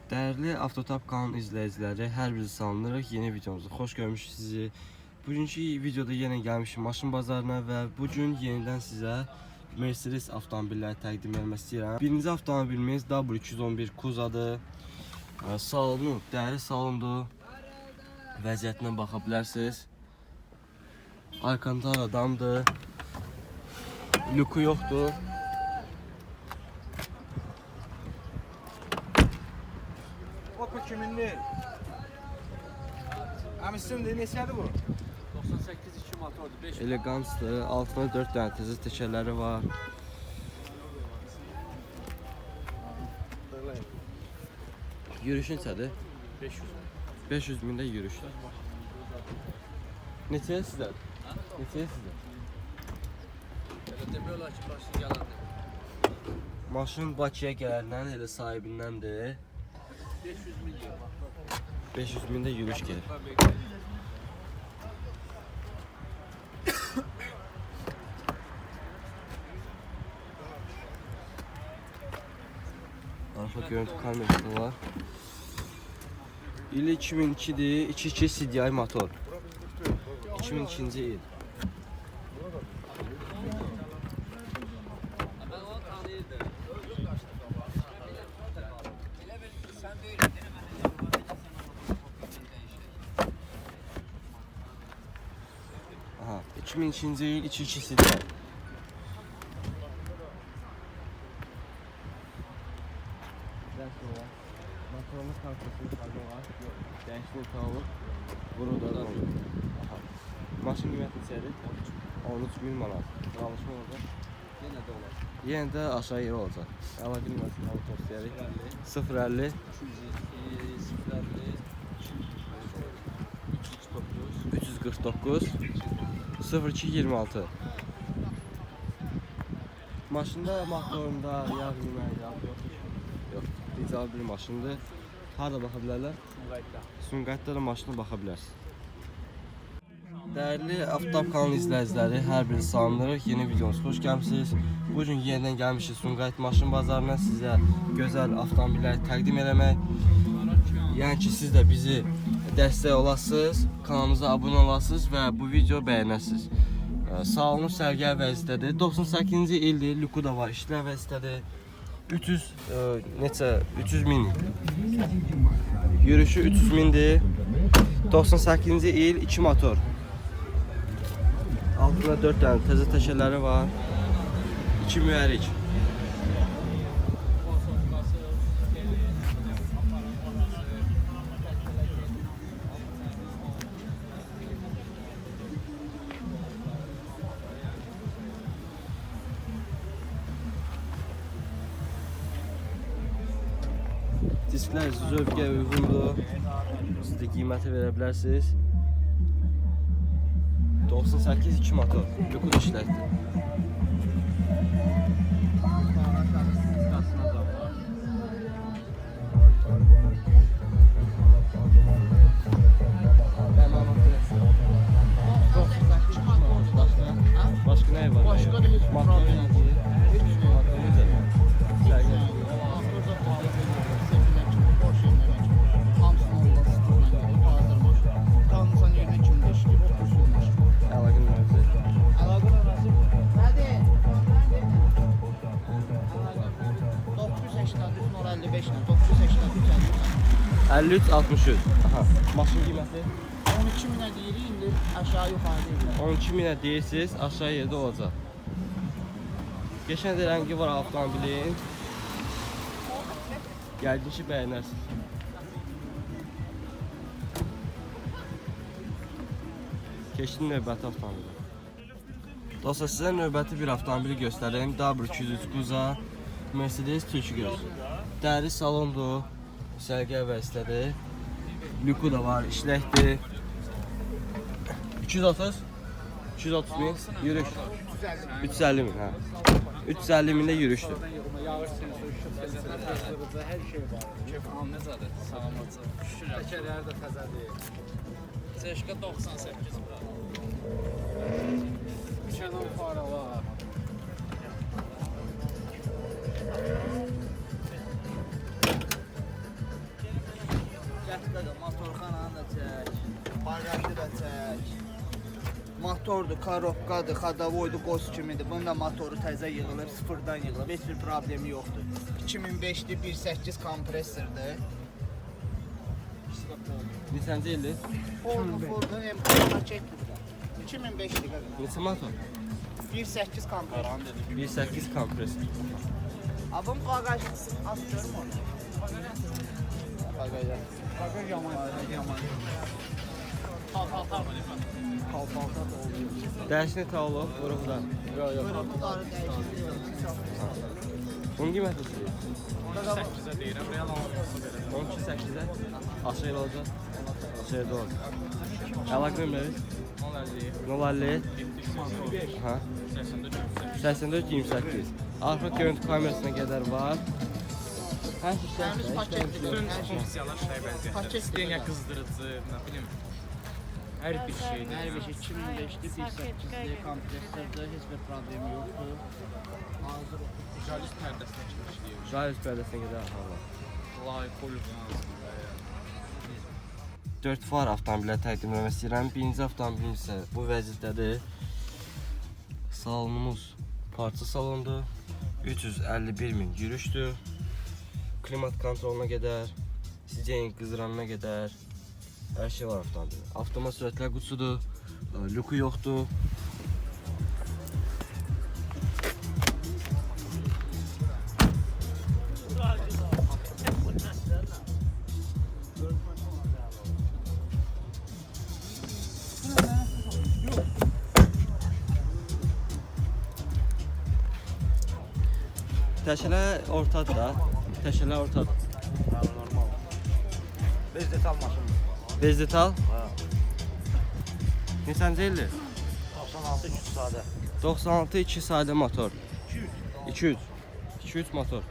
Değerli Avtotap kanal izləyiciləri, hər biri salamlayırıq. Yeni videomuzu xoş görmüşük sizi. Bugünkü videoda yenə gəlmişim maşın bazarına və bugün yenidən sizə Mercedes avtomobilləri təqdim etmək istəyirəm. Birinci avtomobilimiz W211 Kuzadır. Salonu, dəyərli salondur. Vəziyyətinə baxa bilərsiniz. Alcantara damdır. Luku yoxdur. Opa kimindir? Əmisindir, neçədir bu? 98-2 motordur, 5 Elegansdır, altına 4 dənə təzə təkərləri var. Yürüyüş neçədir? 500. 500 mində yürüyüşdür. Neçəyə sizlər? Neçəyə sizlər? Elə demək olar ki, maşın yalandır. Maşın Bakıya gələndən elə sahibindəndir. 500 milyon. 500 mində yürüyüş gəlir. Arxa görüntü kamerası var. İli 2002'dir, 2.2 CDI motor. 2002-ci il. Aha, 2002-ci il 2.2 CDI. Motorumuz karşısında fazla var. Gençlik tavuk. Burada da olur. Maşın qiyməti neçədir? 13.000 manat. Çalışma olacaq. Yenə də olar. Yenə də aşağı yeri olacaq. Əlaqə nömrəsini alıb göstərək. 050 349 0226. Maşında motorunda yağ yeməyi yox. Rical bir maşındır. Harada baxa bilərlər? Sumqayıtda da maşına baxa bilərsiniz. Değerli Avtotap kanalı izləyiciləri, hər biri salamlayırıq. Yeni videomuz xoş gəlmisiniz. Bugün yenidən gəlmişik Sumqayıt maşın bazarına sizə gözəl avtomobilləri təqdim eləmək. Yəni ki, siz də bizi dəstək olasınız, kanalımıza abunə olasınız və bu video bəyənəsiniz. Salonu sərgər vəziyyətdədir. 98-ci ildir, luku da var, işlər vəziyyətdədir. 300 min. Yürüyüşü 300 mindir. 98-ci il 2 motor. Altında 4 dənə təzə təkərləri var. 2 mühərrik. Disklər zövqə uyğundur. Siz də qiyməti verə bilərsiniz. 98-2 motor. Luku işlətdir. Başqa nə var? Başqa da heç bir problem yox. Əlli 63. Aha. Maşın qiyməti 12 minə deyirik, indi aşağı yuxarı deyirik. 12 minə deyirsiniz, aşağı yerdə olacaq. Geçən də rəngi var avtomobilin. Yəqin ki, bəyənərsiniz. Keçdim növbəti avtomobilə. Dostlar, sizə növbəti bir avtomobili göstəreyim. W203 Kuza Mercedes Türkgöz. Dəri salondur. Sərgər vəziyyətdədir. Luku da var, işləkdir. 230 min yürüyüş. 350 min, hə. 350 mində yürüyüşdür. Yağış sensörü, hər şey var. Kefran nəzədir, salamatçı. Şükür. Təkərləri də təzədir. Seşka 98 bura. Kenan fara var. Qaqa, motorxananı da çək, bagajı da çək. Motordur, karobkadır, xadavoydur, qoz kimidir. Bunun da motoru təzə yığılıb, sıfırdan yığılıb, heç bir problemi yoxdur. 2005-dir, 1.8 kompresordur. Neçənci ildir? Ford'un M paketdir. 2005'dir qaqa. Neçə motor? 1.8 kompresor. 1.8 kompresor. Abım bagaj az görüm onu. Bagaj yaman. Kalpalta da oluyor. Dəyişini ta olub, vuruqlar. Bunları dəyişdir. Bunun qiyməti neçədir? 8-ə deyirəm, real almıyorsa belə. 12.8-ə aşağı ilə olacaq. Aşağıda olacaq. Əlaqə nömrəniz? 050 050 Aha. 84 28. Arxa görüntü kamerasına qədər var. Hər şey Təmiz paketdir. Bütün Hər şey. funksiyalar şəyə bənzəyir. Paket İstəyən ya qızdırıcı, nə bilim. Hər bir şeydir. Hər bir şey 2005'dir, 1.8'dir, kompresordur, heç bir problemi yoxdur. Hazır Jalis pərdəsinə kimi işləyir. Jalis pərdəsinə qədər hala. Layıq olur aslında. 4 far avtomobilə təqdim etmək istəyirəm. Birinci avtomobil isə bu vəziyyətdədir. Salonumuz parça salondur. 351.000 yürüşdür. Klimat kontroluna qədər, siceyin qızıranına qədər hər şey var avtomobildə. Avtomat sürətlər qutusudur, lüku yoxdur. Təşələ ortadır da. Təşələ ortadır. Normal. Bez detal maşındır. Bez detal. Ha. Neçənci ildir? 96 3 sadə. 96 2 sadə motor. 200. 200 motor.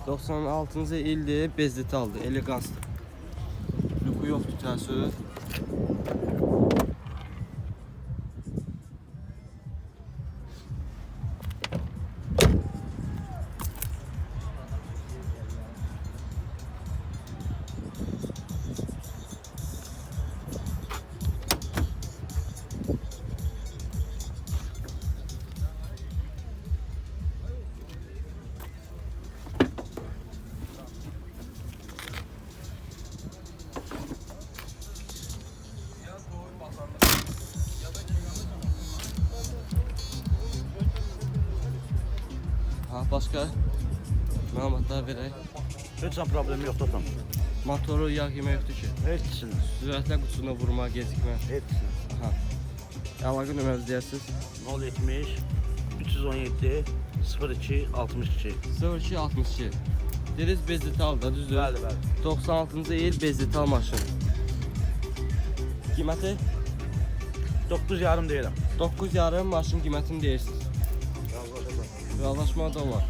...96-cı ildir, bez detaldır, elegansdır. Lüku yoxdur, təəssüf. Ha, başqa məlumatlar verək. Heç bir problemi yoxdur tam. Motoru yağ yemək yoxdur ki. Hepsini. Sürətlə qutusuna vurma, gecikmə. Hepsini. Aha. Əlaqə nömrənizi deyəsiniz. 070 317 02 62. 0262. Deniz bez detal da düzdür? Bəli, bəli. 96-cı il bez detal maşın. Qiyməti 9 yarım deyirəm. 9,5 maşın qiymətini deyirsiniz. Razılaşma da var.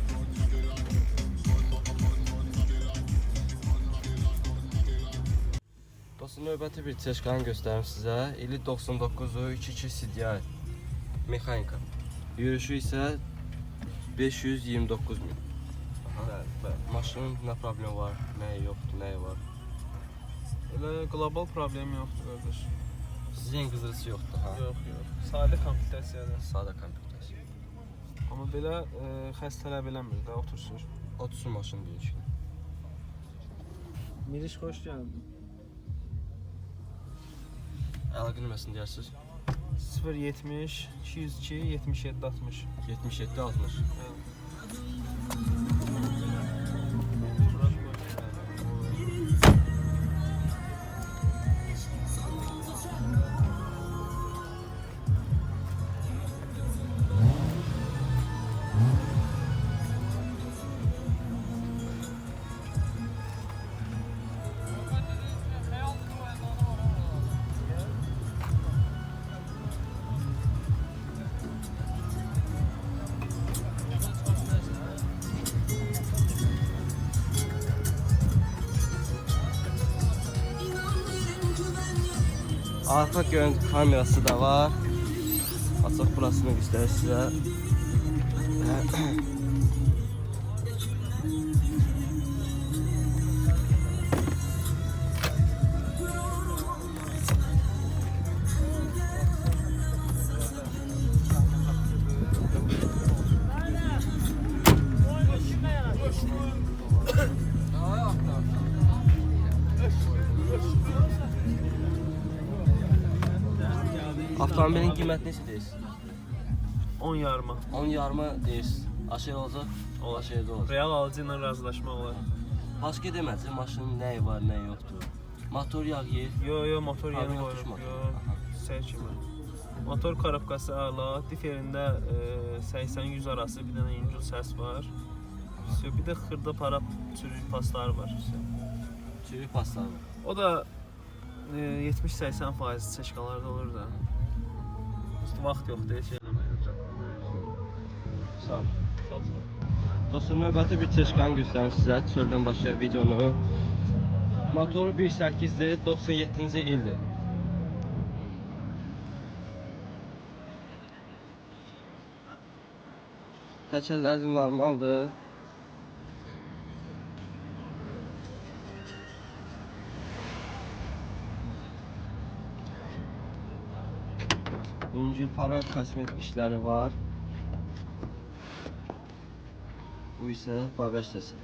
Dostum, növbəti bir çeşkanı göstərim sizə. İli 99-u 2.2 CDI mexanika. Yürüyüşü isə 529.000. Maşının nə problemi var, nəyi yoxdur, nəyi var. Elə qlobal problem yoxdur qardaş. Sizin qızırısı yoxdur, ha? Yox. Sadə komplektasiyadır. Sadə komplektasiya. Amma belə xəst tələb eləmir də, otursun. Otursun maşın deyil ki. Miriş xoş gəldin. Əlaqə nömrəsini deyirsiniz. 070 202 77 60. 77 60. Arka görüntü kamerası da var. Açıq burasını göstərir sizə. Avtomobilin qiyməti neçə deyirsən? 10 yarıma. 10 yarımı deyirsən. Aşağı olacaq? Aşağıda olacaq. Real alıcı ilə razılaşmaq olar. Başqa deməsin, maşının nəyi var, nəyi yoxdur. Motor yağı yer. Yo, motor yeni Yoxdur qoyuruq. motor. Yo, Aha. şey kimi. Motor korobkası əla, diferində 80-100 arası bir dənə incil səs var. Bir də xırda para çürük pasları var. Çürük paslar var. O da 70-80% seçkalarda olur da. İşte vaxt yoxdur, şey eləmək. Sağ ol. Dostum, növbəti bir çeşkanı göstərim sizə. Çöldən başlayaq videonu. Motoru 1.8-dir, 97-ci ildir. Təkərləri normaldır. İncil para kosmetik işləri var. Bu isə bagaj səsi.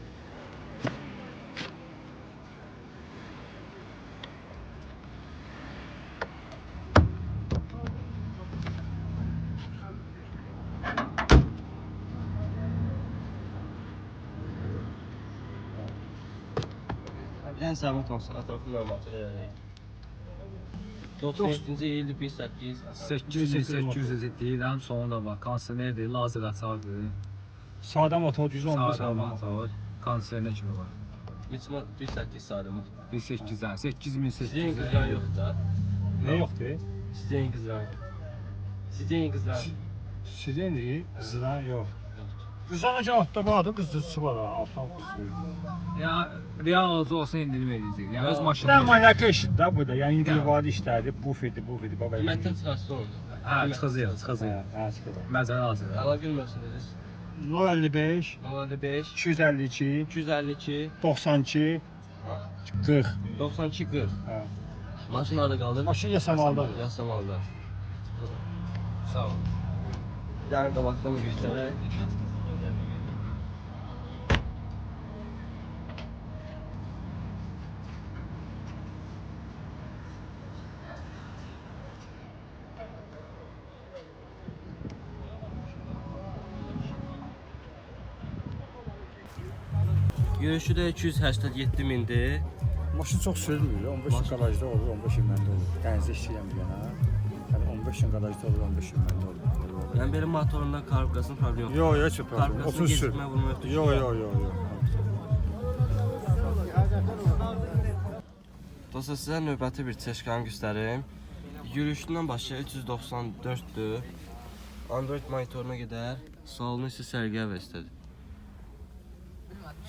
Ən zəhmət olsa ətrafında material. 97-ci ildir 1.8. 800 deyirəm, sonunda bax, kondisionerdir, lazer açardır. Sadə motor 115 motor, kondisioner kimi var. Neçə 1.8 sadə motor. 1800-dən, Sizin 8800. qızlar yoxdur da. Nə yoxdur? Sizin qızlar. Sizin qızlar. Sizin qızlar yox. Qızlar cavabda vardı, qızdısı var, altdan qızdır. Ya, real alıcı olsa indirim edəcək. Yəni öz maşını. Nə manyak eşit da burada. Yəni individual işlərdir, bufeti, baba. Qiymətdən çıxarsa olur. Hə, çıxacaq. Hə, çıxacaq. Məzələ hazır. Ala gülməsiniz. 055 55 252 252 92 40. 92 40. Hə. Maşın harda qaldı? Maşın yasamalda. Yasamalda. Sağ ol. Bir dənə qabaqdan göstərək. Görüşü də 287 mindir. Maşın çox sürülmür. 15 gün qarajda olur, 15 gün məndə olur. Dənizdə işləyirəm bir yana. Yəni 15 gün qarajda olur, 15 gün məndə olur. Yəni belə motorunda korobkasının problemi yoxdur. Yox, heç problem. Korobkasını 30 sür. gecikmə vurma yoxdur. Yox. Dostlar, sizə növbəti bir çeşkanı göstərim. Yürüyüşündən başlayaq 394-dür. Android monitoruna gedər. Salonu isə sərgiyə vəstədir.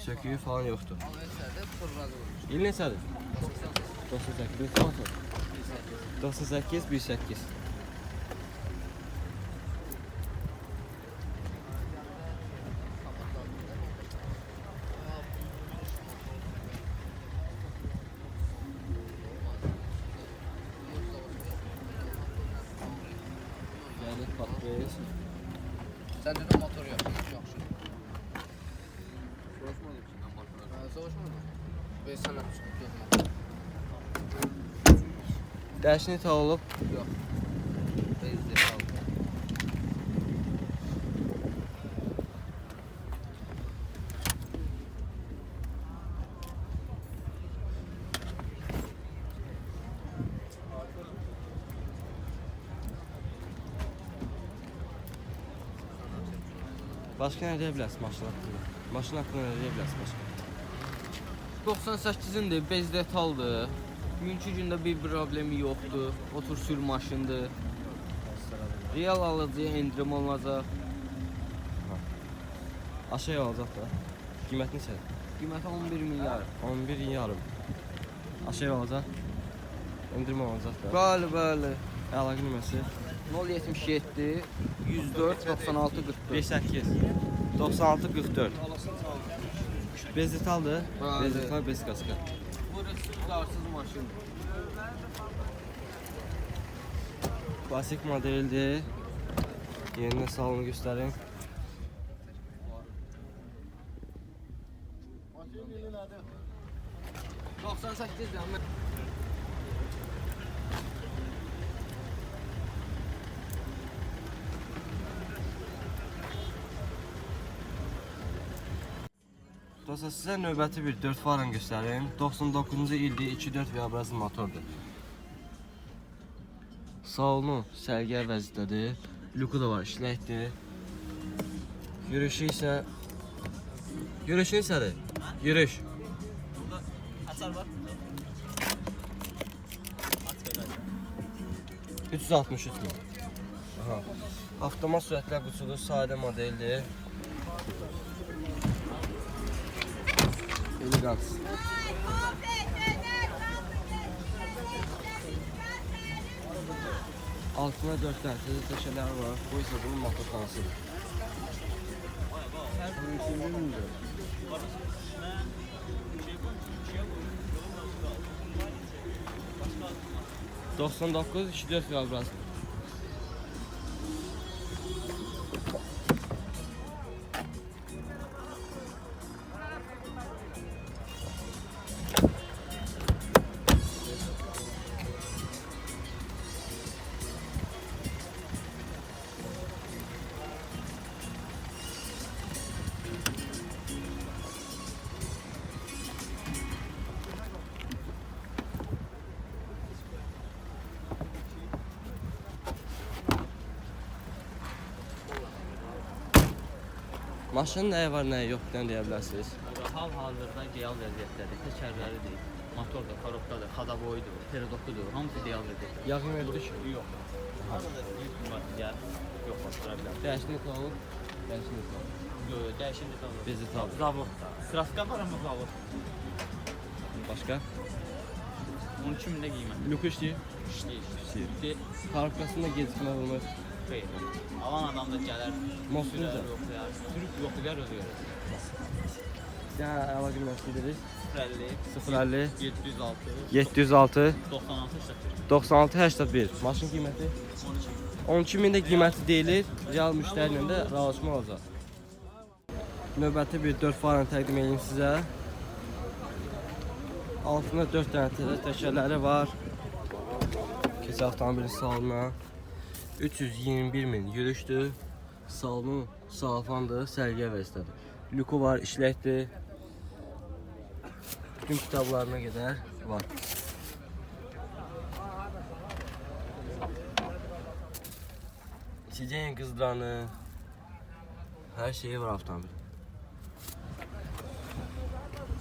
Söküyü falan yoxdur. İl neçədir? 98. 98, 1.8. Yəni patlayır. Səndə də motor yoxdur, yaxşı. Soğuşmadı. Ve sana gözüm. Dərşini tal olub. Yox. Bezdə qaldı. Başqa nə deyə bilərsən maşın haqqında? Maşın haqqında nə deyə bilərsən başqa? 98-indir, bez detaldır. Mümkün gündə bir problemi yoxdur. Otur sür maşındır. Real alıcıya endirim olacaq. Aşağı olacaq da. Qiyməti neçədir? Qiyməti 11 milyar. 11 yarım. Aşağı olacaq. Endirmə olacaq da. Bəli. Əlaqə nömrəsi 077 104 96 44. 58 96 44. Bez detaldır. Bəli. Bez detal, bez kaska. Bu resursuz maşındır. Klasik modeldir. Yenidən salonu göstərim. Maşın 98 dəmir. Dostlar sizə növbəti bir 4 faran göstərim. 99-cu ildir, 2.4 V8 motordur. Salonu sərgiyə vəziyyətdədir. Luku da var, işləkdir. Yürüyüşü isə... Yürüyüşün səni. Yürüyüş. Burada hasar var. 363 min. Aha. Avtomat sürətlər qutusudur, sadə modeldir. Elegans. Altına 4 tane teşeler var. Bu ise bunun motorxanasıdır. 99 2.4 V8. Maşının nəyi var, nəyi yoxdur deyə bilərsiniz. Hal-hazırda ideal vəziyyətdədir. Təkərləridir, motor da, korobkadır, xadaboydur, peridokudur, hamısı ideal vəziyyətdədir. Yağ verdik. Yox. Yox, bastıra bilər. Dəyişiklik olub. Dəyişiklik olub. Yox, dəyişiklik alır. Bizi tabi. Zavod. Kraska var amma zavod. Başqa? 12 mində qiymət. Luku işləyir. İşləyir. Karabkasında gecikmə olmur. Xeyr. Alan adam da gələr. Motor necə? Yoxlayar. Sürüb yoxlayar özü görür. Ya əlaqə nümərsiniz? 050 050 706 706 96 81. 96 81. Maşın qiyməti 12 min də qiyməti deyilir. Real müştəri ilə də razılaşma olacaq. Növbəti bir 4 faranı təqdim edeyim sizə. Altında 4 dənə təkərləri var. Keçə avtomobilin salonuna 321 min yürüşdür. Salonu sağlafandır, sərgiyə vəziyyətdədir. Luku var, işləkdir. Bütün kitablarına qədər var. İçeceğin qızdıranı, hər şeyi var avtomobil.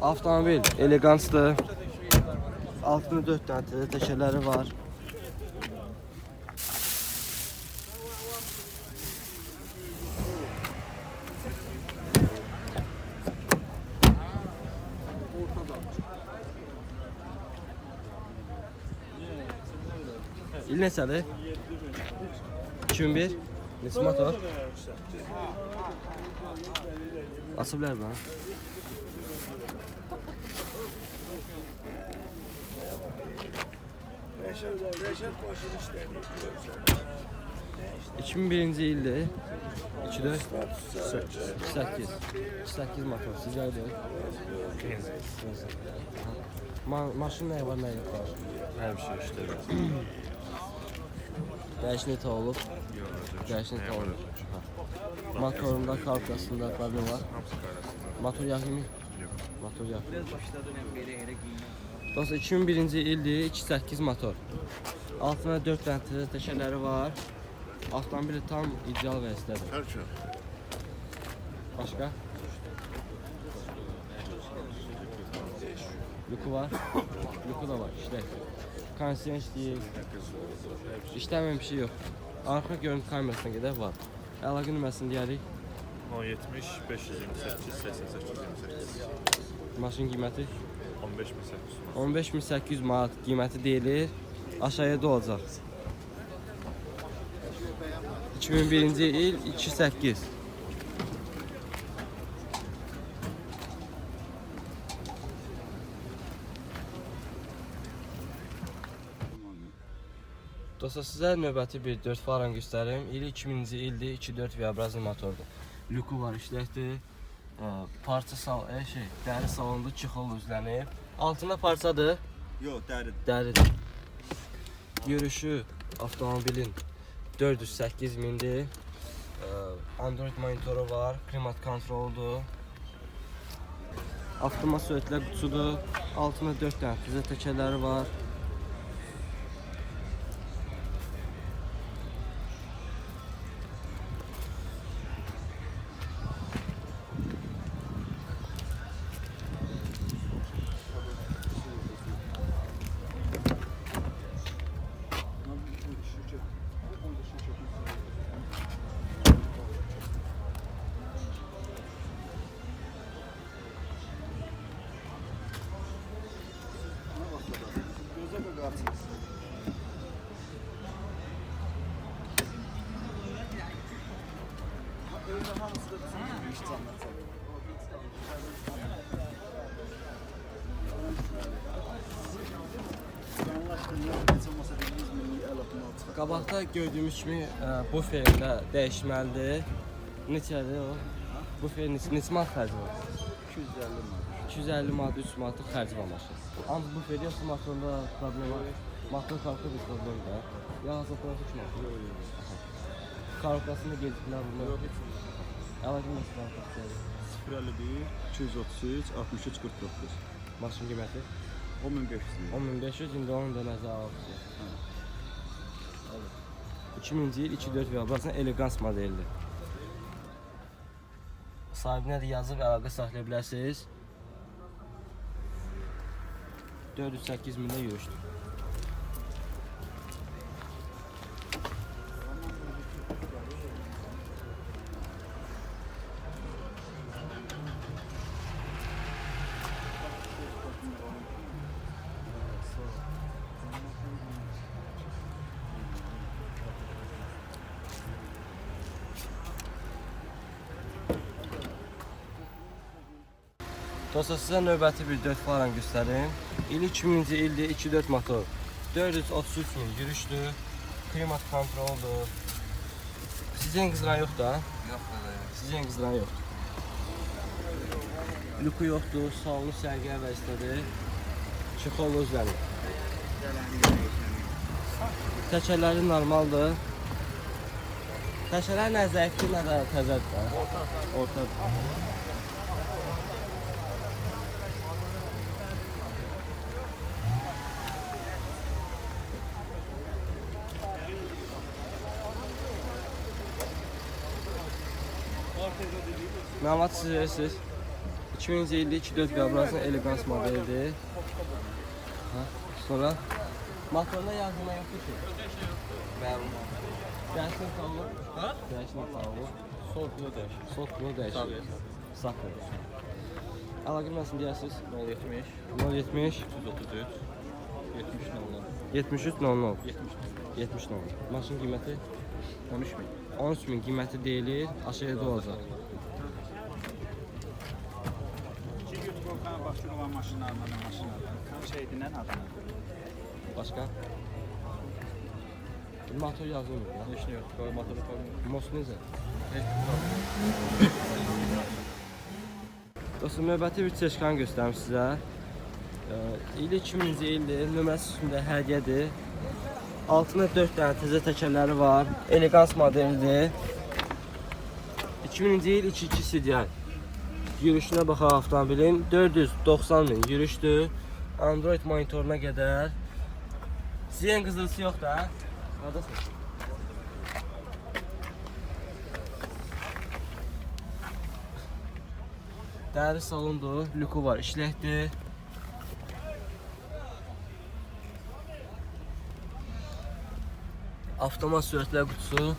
Avtomobil elegansdır. Altında 4 dənə təkərləri var. İl neçədir? 2001. Neçə motor? Açı bilər bana. ...2001-ci ildir. 2-4 8 motor. Sizlərdir. Maşın nəyi var, nəyi yox var? Her şey işte. Dəyişiklik olub. Dəyişiklik olub. Motorunda, karkasında problem var. Motor yaxımı? Motor yaxımı. Dostlar 2001-ci ildir, 2.8 motor. Altına 4 dənə təkərləri var. Avtomobili tam ideal vəziyyətdədir. Her şey. Başqa? Luku var. Luku da var, işlək. Konsiyen işləyir. İşləməyən bir şey yox. Arxa görüntü kamerasına qədər var. Əlaqə nümərsini deyərik. 1070 528 88 28. Maşın qiyməti 15800. 15800 manat qiyməti deyilir. Aşağıya da olacaq. 2001-ci il 2.8. Dostlar sizə növbəti bir 4 faran göstərim. İli 2000-ci ildir, 2.4 V8 motordur. Luku var, işləkdir. Parça dəri salonda çixol üzlənib. Altında parçadır. Yok derdi. Dəridir. Görüşü avtomobilin 408 mindir. Android monitoru var, klimat kontroldur. Avtomat sürətlə qutusudur. Altında 4 dənə təzə təkərləri var. Qabaqda gördüyümüz kimi bu ferdə dəyişməlidir. Neçədir o? Bu fer neçə manat xərci var? 250 manat, 300 manatlıq xərci var maşın. Amma bu fer yoxsa motorda problem var. Motor kartda bir problem var. Ya azaltması ki motor. Karokasında gecikmələr bunlar. Əlaqə məsələ var. 051 233 63 49. Maşın qiyməti 10500. 10500, indi onun da nəzərə alınır. 2000-ci il 2.4 və burasının elegans modelidir. Sahibinə də yazıb əlaqə saxlaya bilərsiniz. 408 mində yürüşdür. Dostlar, sizə növbəti bir 4 faran göstərim. İl 2000-ci ildir, 2.4 motor. 433 min yürüşdür. Klimat kontroldur. Sizin qızıran yoxdur da? Yoxdur. Sizin qızıran yoxdur. Luku yoxdur, salonu sərgiyə vəzifədir. Çexol özləri. Təkərləri normaldır. Təkərlər nə zəifdir, nə də təzədir. Ortadır. Məlumat siz verirsiniz. 2000-ci ildə 2.4 və burasının elegans modelidir. Sonra motorda yazılma yoxdur ki. Məlum. Dəyişmək sağlıq. Dəyişmək sağlıq. Sol pulu dəyişir. Sol pulu dəyişir. Saxlayır. Əlaqə məsələn deyərsiniz. 070 070 134 70 00. 73 00. 70 00. Maşın qiyməti 13 min. 13 min qiyməti deyilir. Aşağıda olacaq. Başçılığa maşınlarla şeydindən adına. Başqa? Motor yazılmır ya. Heç nə yoxdur. Motoru falan. Most necə? Dostum, növbəti bir çeşkanı göstərim sizə. İl 2000-ci ildir, nömrəsi üstündə hədiyyədir. Altında 4 dənə təzə təkərləri var, elegans modelidir. 2000-ci il 2.2 CDI. Yürüşünə baxaq avtomobilin, 490 min yürüşdür. Android monitoruna qədər. Sizin qızılısı yoxdur, hə? Haradasın? Dəri salondur, lüku var, işləkdir. Avtomat sürətlər qutusu.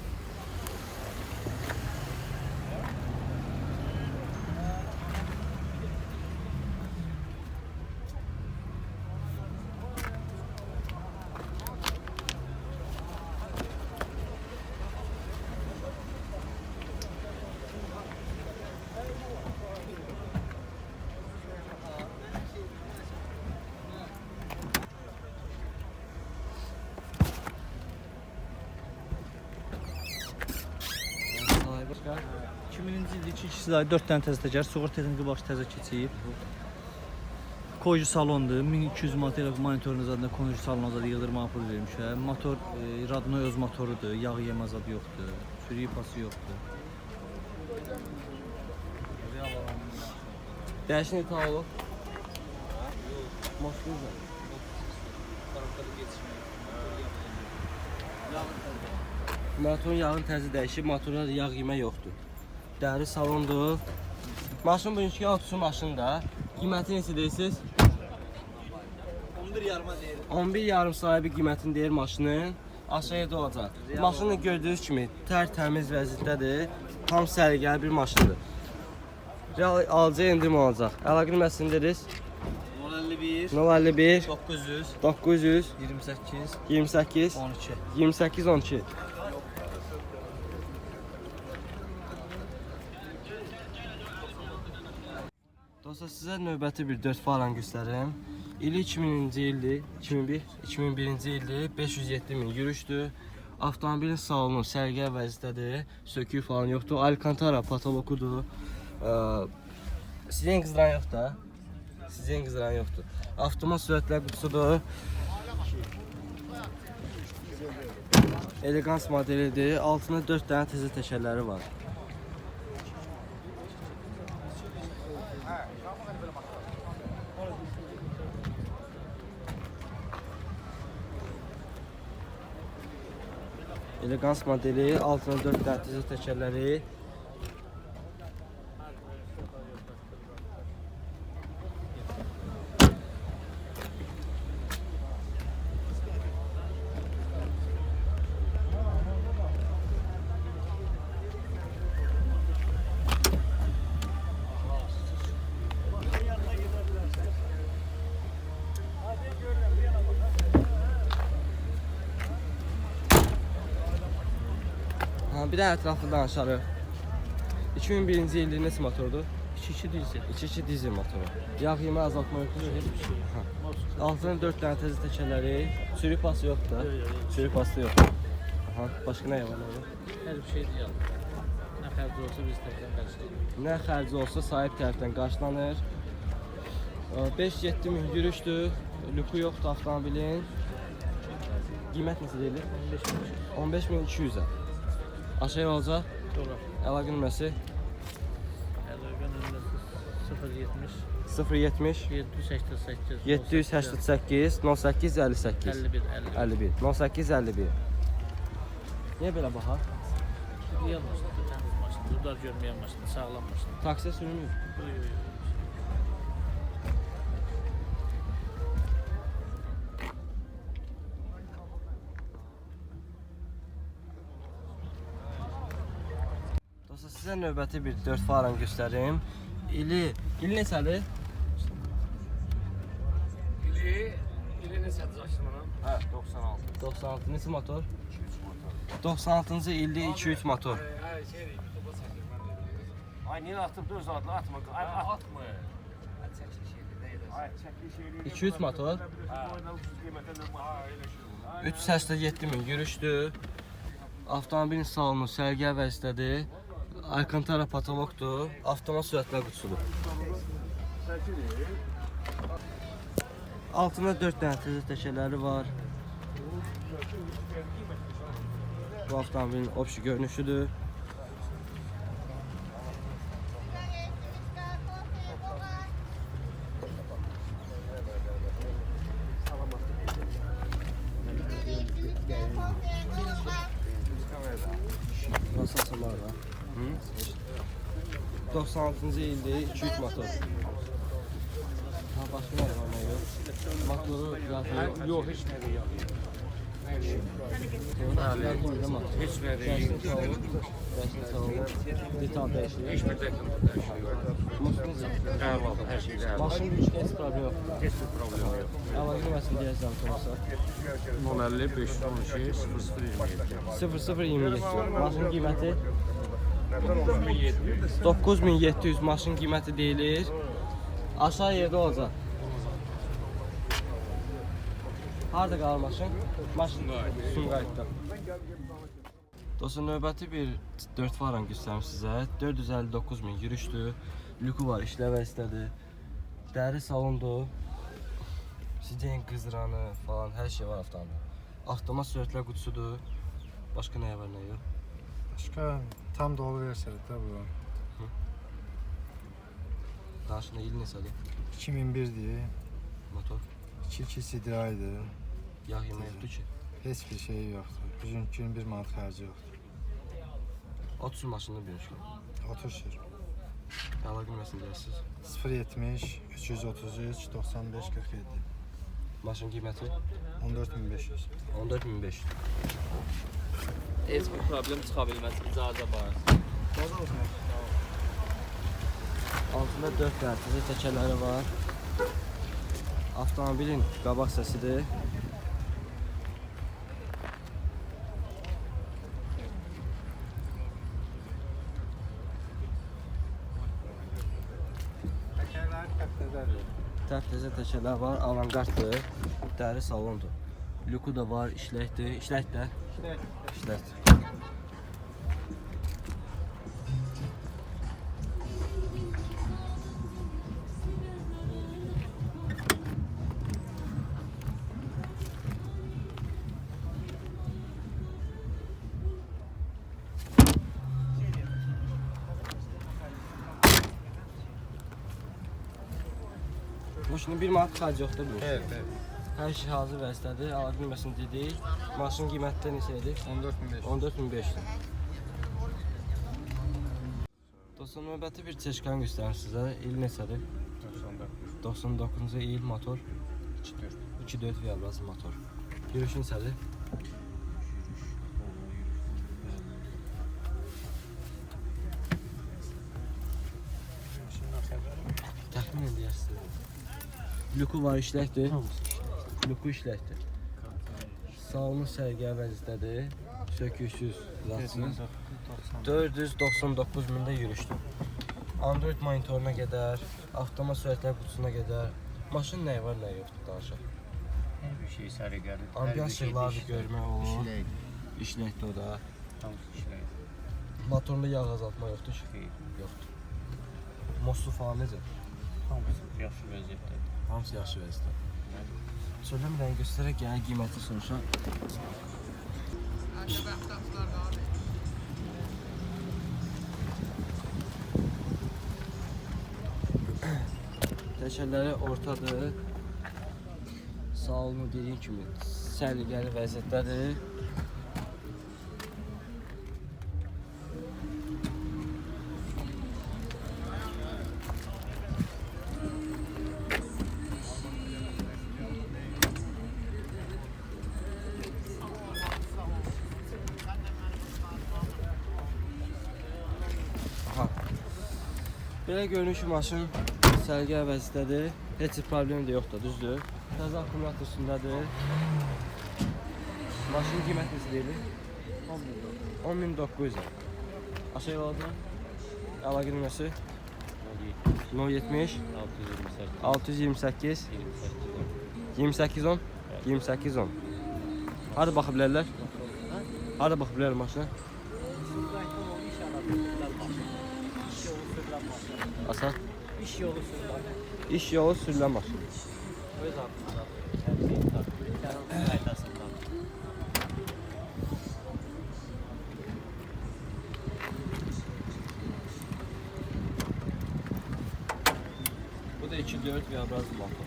Başqa? 2000-ci ildə 2 silahı 4 dənə təzə təkər, sığorta texniki baxış təzə keçib. Koyucu salondur, 1200 manat ilə monitorun zadında koyucu salona zad yığdırmağa pul vermişəm. Motor Radno öz motorudur, yağ yemə zadı yoxdur, sürüyü pası yoxdur. Dəyişən ithal olub. Motor da. Motorun yağını təzə dəyişib, motorda yağ yemə yoxdur. Dəri salondur. Maşın bugünkü otusu maşında. Qiyməti neçə deyirsiniz? 11 yarım sahibi qiymətini deyir maşının. Aşağıda olacaq. Maşını gördüyünüz kimi tərtəmiz vəziyyətdədir. Tam səliqəli bir maşındır. Real alıcı endirim olacaq. Əlaqə nömrəsini dediniz? 051 051 900 900 28 28 12. 28 12. Dostlar, sizə növbəti bir 4 faran göstərim. İli 2000-ci ildir, 2001-ci ildir, 507 min yürüşdür. Avtomobilin salonu sərgiyə vəziyyətdədir, söküyü falan yoxdur. Alcantara patolokudur. Sizen qızdıran yoxdur da. Sizen qızdıran yoxdur. Avtomat sürətlər qutusudur. Elegans modelidir. Altında 4 dənə təzə təkərləri var. Elegans modeli, altına 4 dənə təzə təkərləri. Bir də ətraflı danışarıq. 2001-ci ildir neçə motordur? 2 dizel. 2 dizel motoru. Yağ yemə azaltma yoxdur, heç bir şey. Altına 4 dənə təzə təkərləri, sürük pası yoxdur da. Sürük pası yoxdur. Aha, başqa nə var? Hər bir şey deyil. Nə xərci olsa biz tərəfdən qarşılayırıq. Nə xərci olsa sahib tərəfdən qarşılanır. 5-7 min yürüşdür. Lüku yoxdur avtomobilin. Qiymət neçə deyilir? 15.200-ə. Aşağı olacaq. Doğru. Əlaqə nömrəsi Əlaqə nömrəsi 070 070 788 788 08 58 51 51 18 51. Niyə belə baha? Real maşındır, təmiz maşındır, udar görməyən maşındır, sağlam maşındır. Taksiyə sürmür. Dostlar, sizə növbəti bir 4 faran göstərim. İli neçədir? İli neçədir açılmadan? Hə, 96. 96 neçə motor? 96-cı ildə 2-3 motor. Ay niyə atıb 4 saatla atma. Ay atma. 2-3 motor. 387 min yürüşdür. Avtomobilin salonu sərgiyə vəziyyətdədir. Alcantara patologdur. Avtomat sürətlər qutusudur. Altında 4 dənə təzə təkərləri var. Bu avtomobilin opsi görünüşüdür. Nasıl açılmalı da? 96-cı ildə 2-3 motor. Ha, başqa nə var, nə yox? Motoru yazılır. Yox, heç nə deyil. Heç nə deyil. Detal dəyişir. Heç bir dəqiqə hər şey var. Maşın gücü heç problem yox. Heç bir problem yox. Əlaqə nömrəsini deyəcəm olsa. 050 512 0027. 0027. Maşın qiyməti 9700. 9700 maşın qiyməti deyilir. Aşağı yerdə olacaq. Harada qalır maşın? Maşın Sumqayıtda. Dostlar, növbəti bir 4 faran göstərim sizə. 459 min yürüşdür. Lüku var, işləvə istədi. Dəri salondur. Sizen qızdıranı falan hər şey var avtomobildə. Avtomat sürətlər qutusudur. Başqa nə var, nə yox? Başka tam dolu verseniz de bu. Qarşında il neçədir? 2001'dir. Motor. 2 sidraydır. Yağ yemək yoxdur ki. Heç bir şey yoxdur. Bugün 21 manat xərci yoxdur. At sürməsində bir şey. Otur sür. Əlaqə nömrəsini deyəsiniz. 070 333 95 47. Maşın qiyməti 14500. 14500. Heç bir problem çıxa bilməz. İcazə var. Altında 4 dənə təzə təkərləri var. Avtomobilin qabaq səsidir. Təzə təkərlər var, avantqarddır, dəri salondur. Lüku da var, işləkdir, işlək də. İşlək. Maşının bir manat xərci yoxdur bu. Evet. Hər şey hazır vəziyyətdədir. Əlaqə nömrəsini dedik. Maşının qiyməti də neçə idi? 14500. 14500. Dostlar, növbəti bir çeşkan göstərim sizə. İl neçədir? 99-cu il motor. 2.4 V motor. Yürüyüş neçədir? Təxmin edirsiniz. Lüku var, işləkdir. Lüku işləkdir. Salonu sərgiyə vəziyyətdədir. Söküksüz, zatsız. 499 mində yürüşdür. Android monitoruna qədər, avtomat sürətlər qutusuna qədər. Maşın nəyi var, nəyi yoxdur, danışaq. Hər bir şey sarı gəlir. Ambiyans işıqları görmək olur. İşləkdir o da. Motorunda yağ azaltma yoxdur ki? Yoxdur. Mosu falan necə? Hamısı yaxşı vəziyyətdədir. Hamısı yaxşı vəziyyətdə. Söyləmirəm, göstərək yəni qiyməti soruşaq. Təkərləri ortadır. Salonu dediyim kimi səliqəli vəziyyətdədir. Belə görünüşü maşın sərgiyə vəziyyətdədir. Heç bir problem də yoxdur, düzdür. Təzə akkumulyator üstündədir. Maşının qiyməti necə deyilir? 10.900. Aşağı yolladı. Əlaqə nömrəsi 070 628 2810 2810. Hadi baxa bilərlər? Hadi baxa bilərlər maşına? Asan? İş yolu sürülər. İş yolu sürülən maşın. Öz haqqında. Hər şeyin qaydasında. Bu da 2.4 V motor.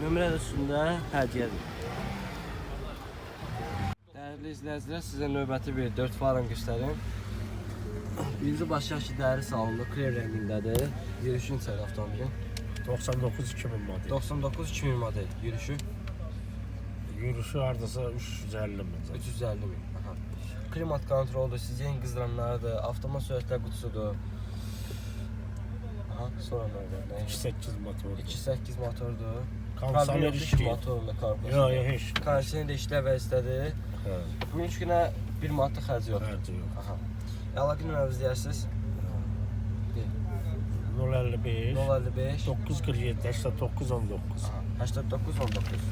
Nömrənin üstündə hədiyyədir. Dəyərli izləyicilər, sizə növbəti bir 4 faran göstərim. Birinci başlayaq ki, dəri salonlu, krev rəngindədir. Yürüyüşün içəri avtomobilin. 99-2000 model. 99-2000 model yürüyüşü. Yürüyüşü hardasa 350 min. 350 min. Aha. Klimat kontroldur, sizin qızdıranlardır, avtomat sürətlər qutusudur. Aha, sonra nə var? 2.8 motor. 2.8 motordur. Kondisioner işləyir. Motorunda karbosu. Yox, yox, heç. Kondisioner də işlə vəziyyətdədir. Hə, Bugün üç günə 1 manatlıq xərci yoxdur. xərci yox. Aha. Əlaqə nömrənizi deyərsiniz. 055 055 947 89 19. 89 19.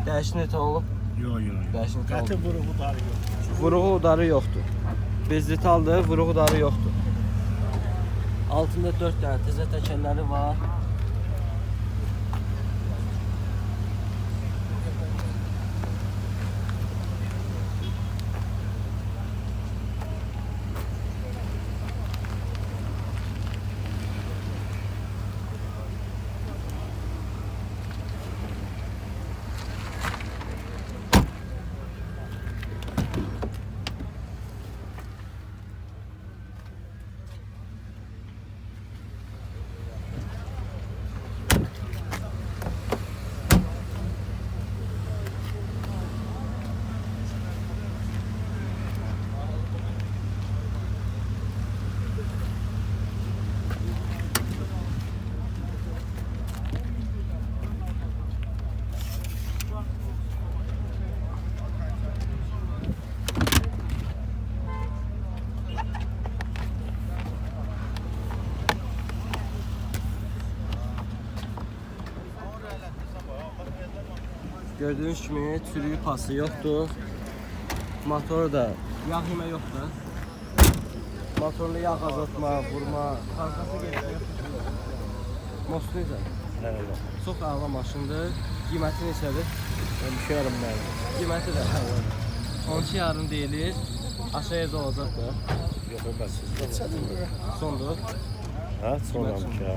Dəyişin etə olub. Yox, yox. Dəyişin etə Qəti olub. vuruğu darı yox. Vuruğu udarı yoxdur. Bezlitaldır, vuruğu udarı yoxdur. Altında 4 dənə təzə təkərləri var. Gördüyünüz kimi çürüyü pası yoxdur. Motoru da yağ yemə yoxdur. Motorlu yağ azaltma, vurma, karkası geçmək. Most necə? Evet. Çox ağır maşındır. Qiyməti neçədir? 12,5 ben. Qiyməti də 12 yarım deyilir. Aşağıya da olacaq da. Yok, ben siz. Sondur. Ha, sonra Qiymət ya.